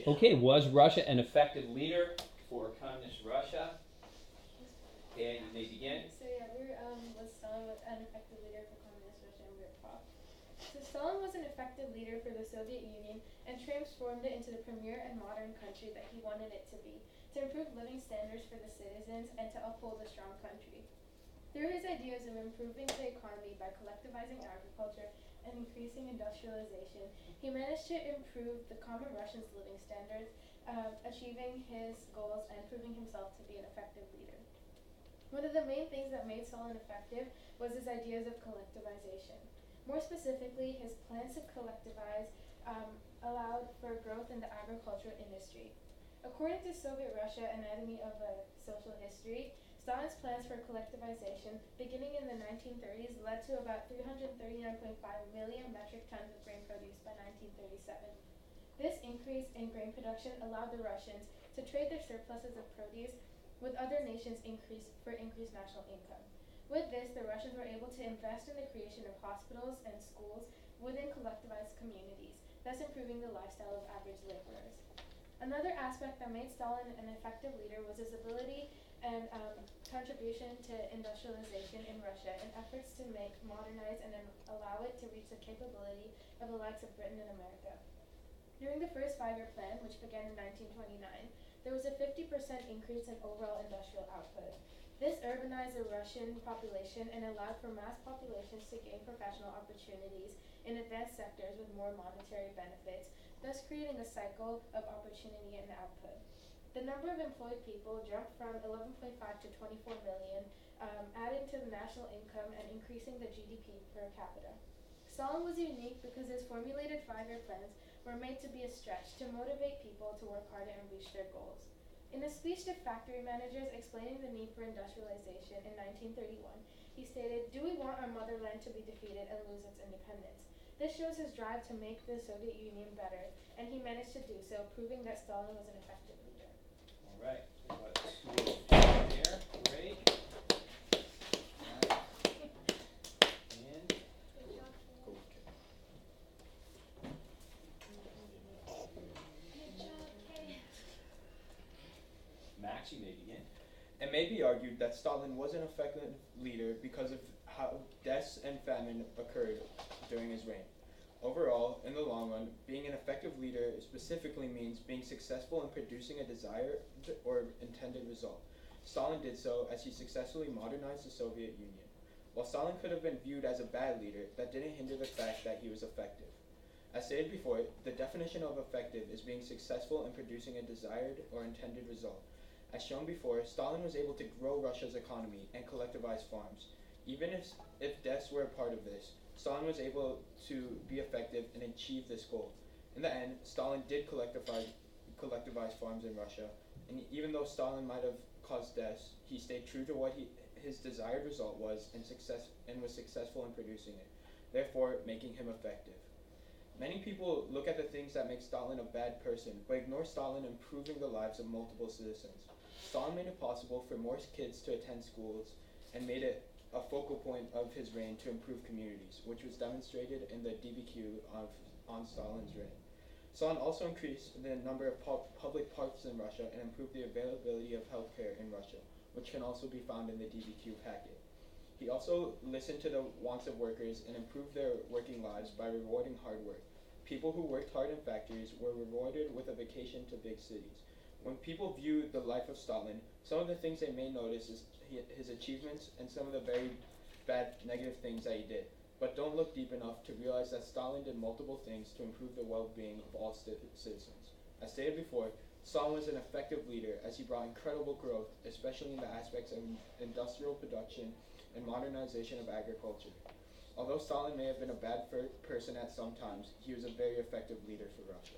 Okay, was Russia an effective leader for communist Russia? Okay, you may begin. Was Stalin an effective leader for communist Russia, and we're proud. So Stalin was an effective leader for the Soviet Union and transformed it into the premier and modern country that he wanted it to be, to improve living standards for the citizens and to uphold a strong country. Through his ideas of improving the economy by collectivizing agriculture and increasing industrialization, he managed to improve the common Russians' living standards, achieving his goals and proving himself to be an effective leader. One of the main things that made Stalin effective was his ideas of collectivization. More specifically, his plans to collectivize allowed for growth in the agricultural industry. According to Soviet Russia, Anatomy of a Social History, Stalin's plans for collectivization, beginning in the 1930s, led to about 339.5 million metric tons of grain produce by 1937. This increase in grain production allowed the Russians to trade their surpluses of produce with other nations for increased national income. With this, the Russians were able to invest in the creation of hospitals and schools within collectivized communities, thus improving the lifestyle of average laborers. Another aspect that made Stalin an effective leader was his ability and contribution to industrialization in Russia in efforts to modernize and allow it to reach the capability of the likes of Britain and America. During the first five-year plan, which began in 1929, there was a 50% increase in overall industrial output. This urbanized the Russian population and allowed for mass populations to gain professional opportunities in advanced sectors with more monetary benefits, thus creating a cycle of opportunity and output. The number of employed people jumped from 11.5 to 24 million, adding to the national income and increasing the GDP per capita. Stalin was unique because his formulated five-year plans were made to be a stretch to motivate people to work harder and reach their goals. In a speech to factory managers explaining the need for industrialization in 1931, he stated, "Do we want our motherland to be defeated and lose its independence?" This shows his drive to make the Soviet Union better, and he managed to do so, proving that Stalin was an effective leader. All right, there, great. And Max, you may begin. It may be argued that Stalin was an effective leader because of how deaths and famine occurred during his reign. Overall, in the long run, being an effective leader specifically means being successful in producing a desired or intended result. Stalin did so as he successfully modernized the Soviet Union. While Stalin could have been viewed as a bad leader, that didn't hinder the fact that he was effective. As stated before, the definition of effective is being successful in producing a desired or intended result. As shown before, Stalin was able to grow Russia's economy and collectivize farms. Even if deaths were a part of this, Stalin was able to be effective and achieve this goal. In the end, Stalin did collectivize farms in Russia, and even though Stalin might have caused deaths, he stayed true to what his desired result was and was successful in producing it, therefore making him effective. Many people look at the things that make Stalin a bad person, but ignore Stalin improving the lives of multiple citizens. Stalin made it possible for more kids to attend schools and made it a focal point of his reign to improve communities, which was demonstrated in the DBQ on Stalin's reign. Stalin also increased the number of public parks in Russia and improved the availability of healthcare in Russia, which can also be found in the DBQ packet. He also listened to the wants of workers and improved their working lives by rewarding hard work. People who worked hard in factories were rewarded with a vacation to big cities. When people view the life of Stalin, some of the things they may notice is his achievements and some of the very bad negative things that he did. But don't look deep enough to realize that Stalin did multiple things to improve the well-being of all citizens. As stated before, Stalin was an effective leader as he brought incredible growth, especially in the aspects of industrial production and modernization of agriculture. Although Stalin may have been a bad person at some times, he was a very effective leader for Russia.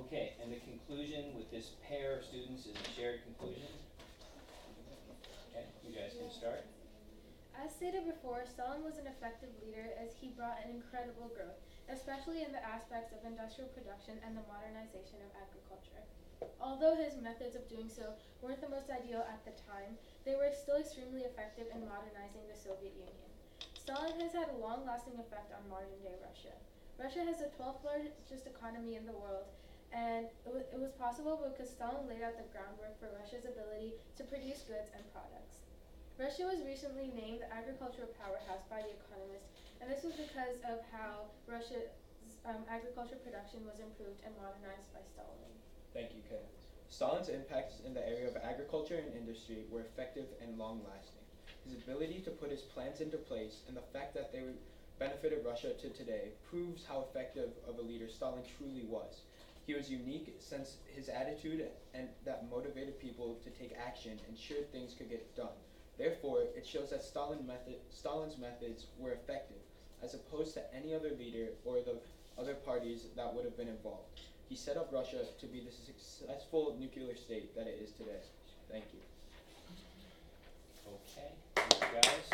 Okay, and the conclusion with this pair of students is a shared conclusion. Okay, you guys can start. As stated before, Stalin was an effective leader as he brought an incredible growth, especially in the aspects of industrial production and the modernization of agriculture. Although his methods of doing so weren't the most ideal at the time, they were still extremely effective in modernizing the Soviet Union. Stalin has had a long-lasting effect on modern-day Russia. Russia has the 12th largest economy in the world, and it was possible because Stalin laid out the groundwork for Russia's ability to produce goods and products. Russia was recently named the agricultural powerhouse by The Economist, and this was because of how Russia's agricultural production was improved and modernized by Stalin. Thank you, Kay. Stalin's impacts in the area of agriculture and industry were effective and long-lasting. His ability to put his plans into place and the fact that they benefited Russia to today proves how effective of a leader Stalin truly was. He was unique since his attitude and that motivated people to take action and ensured things could get done. Therefore, it shows that Stalin's methods were effective, as opposed to any other leader or the other parties that would have been involved. He set up Russia to be the successful nuclear state that it is today. Thank you. Okay, thank you guys.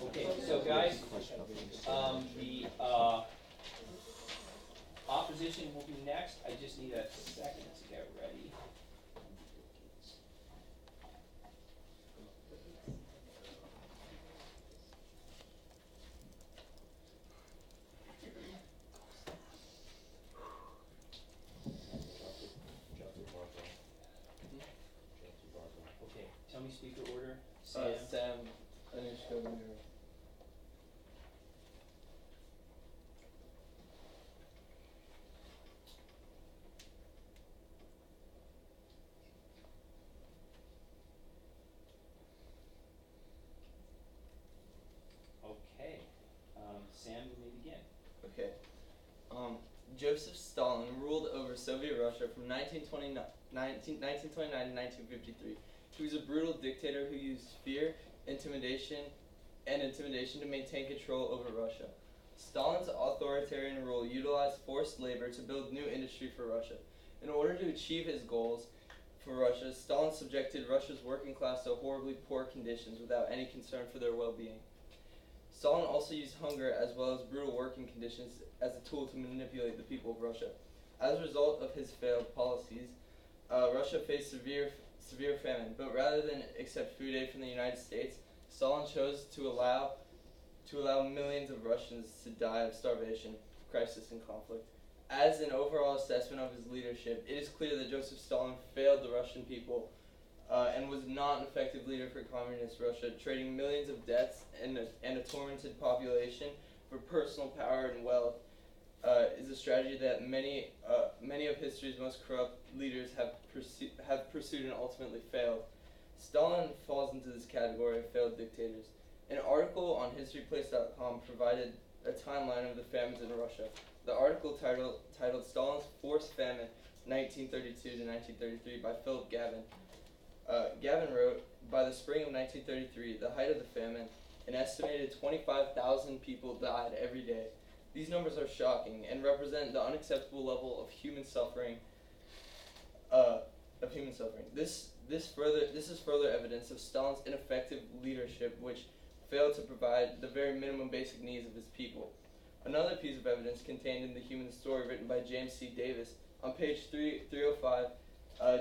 Okay, so guys, the opposition will be next. I just need a second to get ready. Okay, tell me speaker order. Sam. Sam, Anushka, Mira. Okay, Sam, you may begin. Okay. Joseph Stalin ruled over Soviet Russia from 1929 to 1953. He was a brutal dictator who used fear, intimidation to maintain control over Russia. Stalin's authoritarian rule utilized forced labor to build new industry for Russia. In order to achieve his goals for Russia, Stalin subjected Russia's working class to horribly poor conditions without any concern for their well-being. Stalin also used hunger as well as brutal working conditions as a tool to manipulate the people of Russia. As a result of his failed policies, Russia faced severe famine, but rather than accept food aid from the United States, Stalin chose to allow millions of Russians to die of starvation, crisis, and conflict. As an overall assessment of his leadership, it is clear that Joseph Stalin failed the Russian people and was not an effective leader for communist Russia, trading millions of deaths and a tormented population for personal power and wealth is a strategy that many of history's most corrupt leaders have pursued and ultimately failed. Stalin falls into this category of failed dictators. An article on historyplace.com provided a timeline of the famines in Russia. The article titled Stalin's Forced Famine, 1932 to 1933 by Philip Gavin. Gavin wrote, by the spring of 1933, the height of the famine, an estimated 25,000 people died every day. These numbers are shocking and represent the unacceptable level of human suffering. This is further evidence of Stalin's ineffective leadership, which failed to provide the very minimum basic needs of his people. Another piece of evidence contained in The Human Story, written by James C. Davis. On page 305,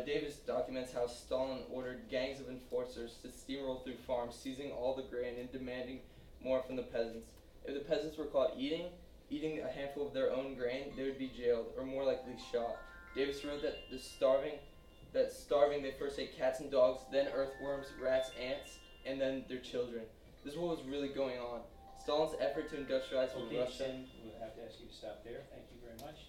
Davis documents how Stalin ordered gangs of enforcers to steamroll through farms, seizing all the grain and demanding more from the peasants. If the peasants were caught eating a handful of their own grain, they would be jailed, or more likely shot. Davis wrote that starving they first ate cats and dogs, then earthworms, rats, ants, and then their children. This is what was really going on. Stalin's effort to industrialize Russia. Sam, we'll have to ask you to stop there. Thank you very much.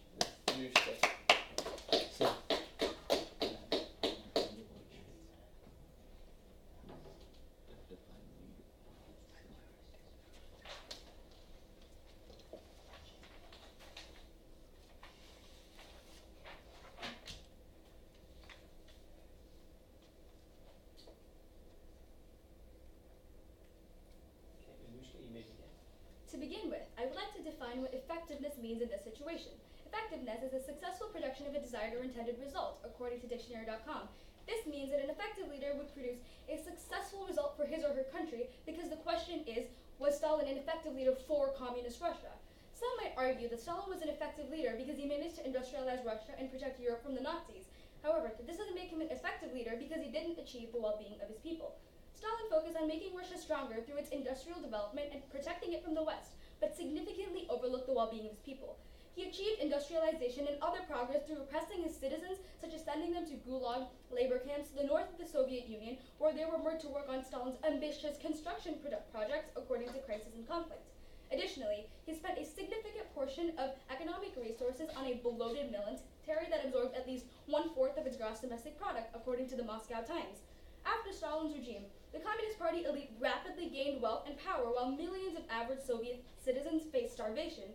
To begin with, I would like to define what effectiveness means in this situation. Effectiveness is a successful production of a desired or intended result, according to dictionary.com. This means that an effective leader would produce a successful result for his or her country, because the question is, was Stalin an effective leader for communist Russia? Some might argue that Stalin was an effective leader because he managed to industrialize Russia and protect Europe from the Nazis. However, this doesn't make him an effective leader because he didn't achieve the well-being of his people. Stalin focused on making Russia stronger through its industrial development and protecting it from the West, but significantly overlooked the well-being of his people. He achieved industrialization and other progress through oppressing his citizens, such as sending them to Gulag labor camps to the north of the Soviet Union, where they were made to work on Stalin's ambitious construction projects according to Crisis and Conflict. Additionally, he spent a significant portion of economic resources on a bloated military that absorbed at least 1/4 of its gross domestic product, according to the Moscow Times. After Stalin's regime, the Communist Party elite rapidly gained wealth and power while millions of average Soviet citizens faced starvation.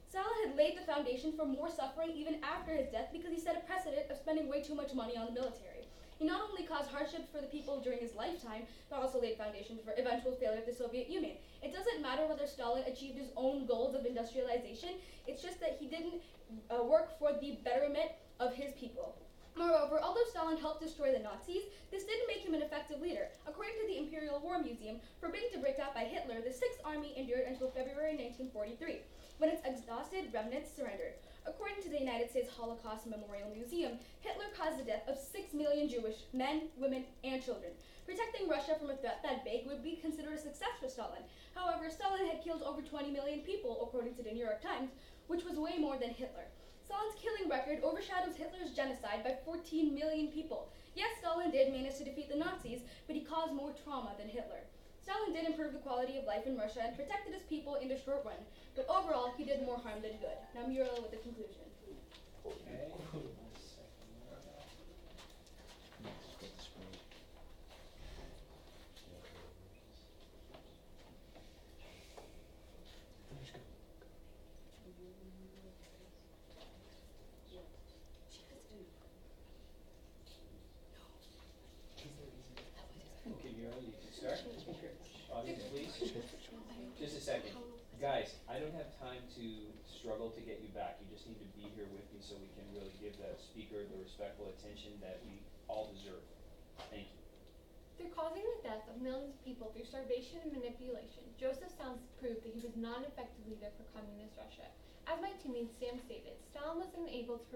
Stalin had laid the foundation for more suffering even after his death because he set a precedent of spending way too much money on the military. He not only caused hardships for the people during his lifetime, but also laid foundations for eventual failure of the Soviet Union. It doesn't matter whether Stalin achieved his own goals of industrialization, it's just that he didn't work for the betterment of his people. Moreover, although Stalin helped destroy the Nazis, this didn't make him an effective leader. According to the Imperial War Museum, forbidden to break out by Hitler, the Sixth Army endured until February 1943, when its exhausted remnants surrendered. According to the United States Holocaust Memorial Museum, Hitler caused the death of 6 million Jewish men, women, and children. Protecting Russia from a threat that big would be considered a success for Stalin. However, Stalin had killed over 20 million people, according to the New York Times, which was way more than Hitler. Stalin's killing record overshadows Hitler's genocide by 14 million people. Yes, Stalin did manage to defeat the Nazis, but he caused more trauma than Hitler. Stalin did improve the quality of life in Russia and protected his people in the short run, but overall he did more harm than good. Now Muriel with the conclusion. Okay. Okay, Muriel, you can start. Audience, please. Just a second. Guys, I don't have time to struggle to get you back. You just need to be here with me so we can really give the speaker the respectful attention that we all deserve. Thank you. Through causing the death of millions of people through starvation and manipulation, Joseph Stalin proved that he was not an effective leader for communist Russia. As my teammate Sam stated, Stalin was unable to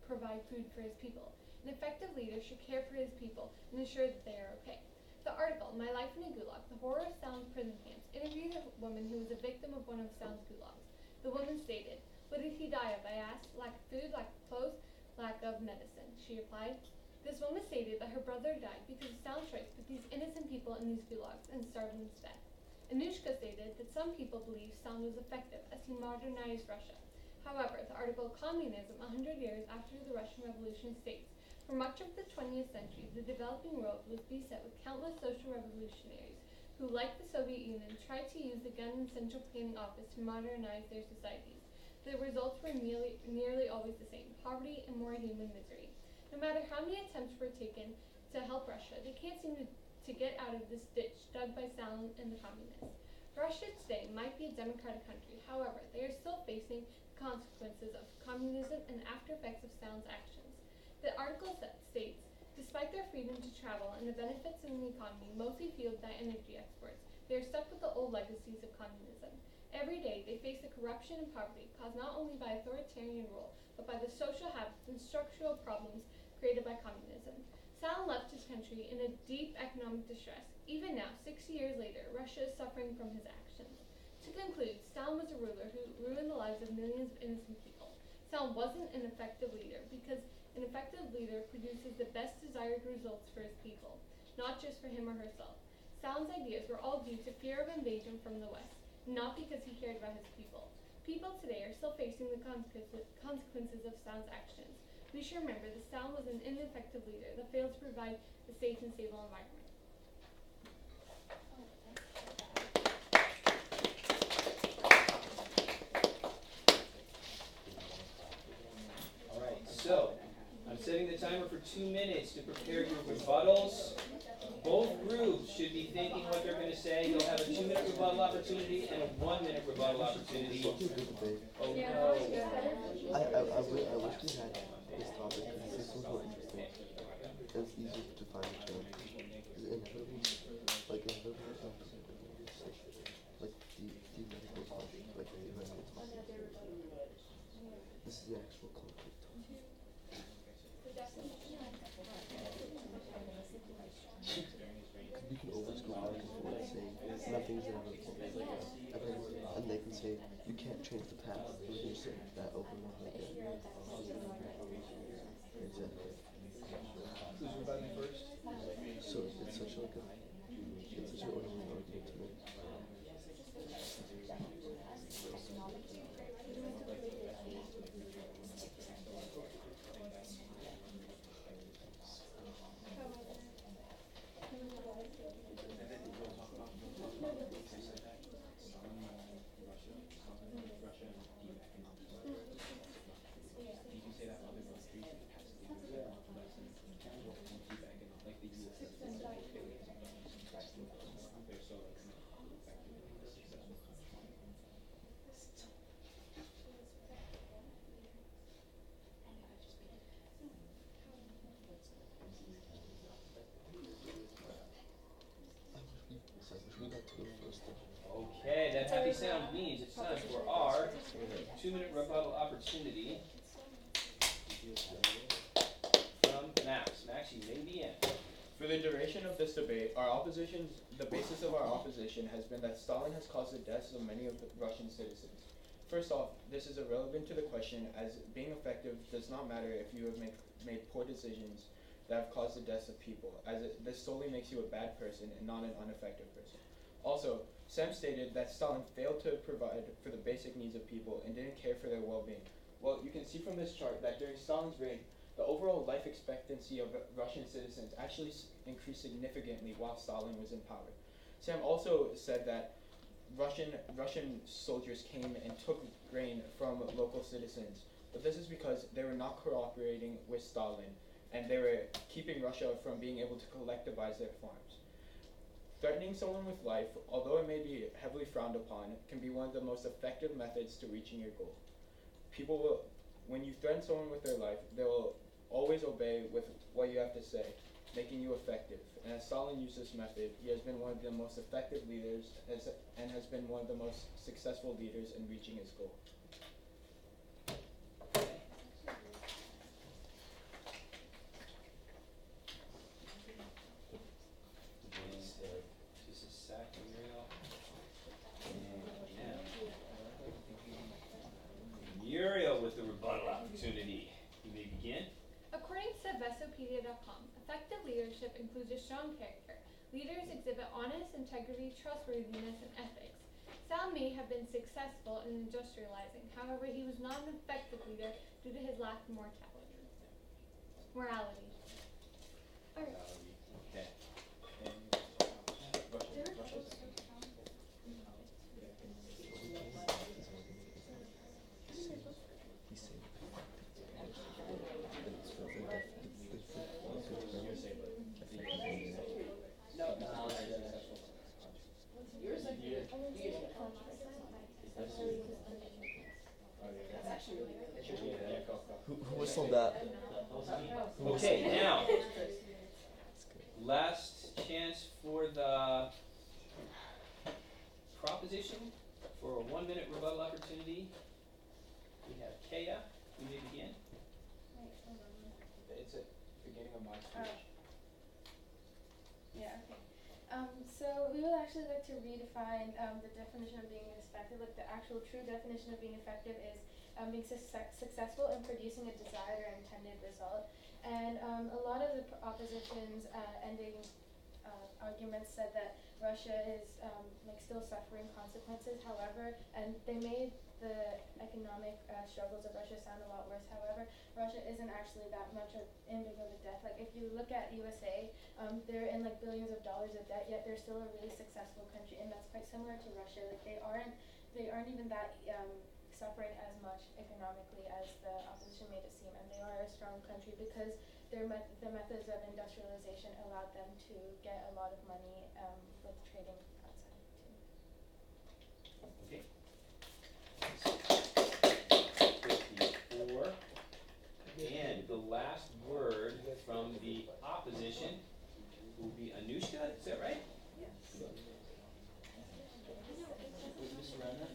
provide food for his people. An effective leader should care for his people and ensure that they are okay. The article, My Life in a Gulag, The Horror of Stalin's Prison Camps, interviewed a woman who was a victim of one of Stalin's gulags. The woman stated, "What did he die of?" I asked. "Lack of food, lack of clothes, lack of medicine," she replied. This woman stated that her brother died because of Stalin's choice to put these innocent people in these gulags and starve them instead. Anushka stated that some people believe Stalin was effective as he modernized Russia. However, the article Communism 100 Years After the Russian Revolution states, for much of the 20th century, the developing world was beset with countless social revolutionaries who, like the Soviet Union, tried to use the gun and central planning office to modernize their societies. The results were nearly always the same: poverty and more human misery. No matter how many attempts were taken to help Russia, they can't seem to get out of this ditch dug by Stalin and the communists. Russia today might be a democratic country, however, they are still facing the consequences of communism and the after effects of Stalin's actions. The article states, despite their freedom to travel and the benefits in the economy mostly fueled by energy exports, they are stuck with the old legacies of communism. Every day they face the corruption and poverty caused not only by authoritarian rule, but by the social habits and structural problems created by communism. Stalin left his country in a deep economic distress. Even now, 60 years later, Russia is suffering from his actions. To conclude, Stalin was a ruler who ruined the lives of millions of innocent people. Stalin wasn't an effective leader because an effective leader produces the best desired results for his people, not just for him or herself. Stalin's ideas were all due to fear of invasion from the West, not because he cared about his people. People today are still facing the consequences of Stalin's actions. We should remember that Stalin was an ineffective leader that failed to provide a safe and stable environment. So, I'm setting the timer for 2 minutes to prepare your rebuttals. Both groups should be thinking what they're going to say. You'll have a 2-minute rebuttal opportunity and a 1-minute rebuttal opportunity. Oh no. I wish we had this topic because this was more interesting. It's easier to find a joke. Inevitably, like the medical stuff, like the medical stuff. This is the actual conflict. We can always go back and forth saying nothing's inevitable. And they can say, you can't change the past. We can say that over and over again. Exactly. Who's rebutting first? So it's such like a, it's such an annoying argument to me. I wish we got to go first though. Okay, that happy sound means it's time for our 2-minute rebuttal opportunity from Max. Max, you may be in. For the duration of this debate, the basis of our opposition has been that Stalin has caused the deaths of many of the Russian citizens. First off, this is irrelevant to the question, as being effective does not matter if you have made poor decisions that have caused the deaths of people, as this solely makes you a bad person and not an ineffective person. Also, Sam stated that Stalin failed to provide for the basic needs of people and didn't care for their well-being. Well, you can see from this chart that during Stalin's reign, the overall life expectancy of Russian citizens actually increased significantly while Stalin was in power. Sam also said that Russian soldiers came and took grain from local citizens, but this is because they were not cooperating with Stalin, and they were keeping Russia from being able to collectivize their farms. Threatening someone with life, although it may be heavily frowned upon, can be one of the most effective methods to reaching your goal. People will, when you threaten someone with their life, they will always obey with what you have to say, making you effective. And as Stalin used this method, he has been one of the most effective leaders and has been one of the most successful leaders in reaching his goal. Just a sec, Muriel. And Muriel with the rebuttal opportunity. You may begin. According to Vesopedia.com, effective leadership includes a strong character. Leaders exhibit honest integrity, trustworthiness, and ethics. Sal may have been successful in industrializing, however, he was not an effective leader due to his lack of morality. Alright. Okay. Who whistled that? Okay, now, last chance for the proposition for a 1-minute rebuttal opportunity. We have Kaya. You may begin. Wait, hold on. It's at the beginning of my speech. Yeah, okay. So we would actually like to redefine the definition of being effective. Like the actual true definition of being effective is being successful in producing a desired or intended result. And a lot of the opposition's ending arguments said that Russia is like still suffering consequences. However, and they made the economic struggles of Russia sound a lot worse. However, Russia isn't actually that much in big of a debt. Like if you look at USA, they're in like billions of dollars of debt, yet they're still a really successful country, and that's quite similar to Russia. Like they aren't even that suffering as much economically as the opposition made it seem, and they are a strong country because the methods of industrialization allowed them to get a lot of money with trading outside too. Okay. 54. And the last word from the opposition will be Anushka, is that right? Mr. Rana,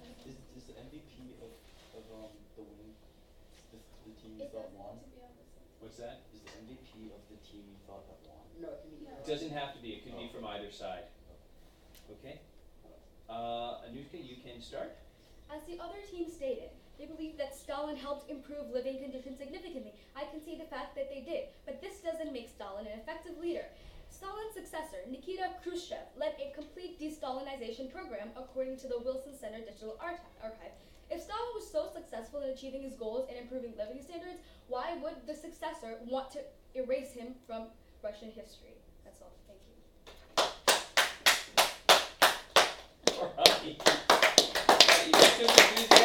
is the MVP of the win What's that? Is the MVP of the team you thought that won? No, it can be It doesn't have to be, it could be from either side. Okay? Anushka, you can start. As the other team stated, they believe that Stalin helped improve living conditions significantly. I can see the fact that they did, but this doesn't make Stalin an effective leader. Stalin's successor, Nikita Khrushchev, led a complete de-Stalinization program according to the Wilson Center Digital Archive. If Stalin was so successful in achieving his goals and improving living standards, why would the successor want to erase him from Russian history? That's all. Thank you. All right. You got too confused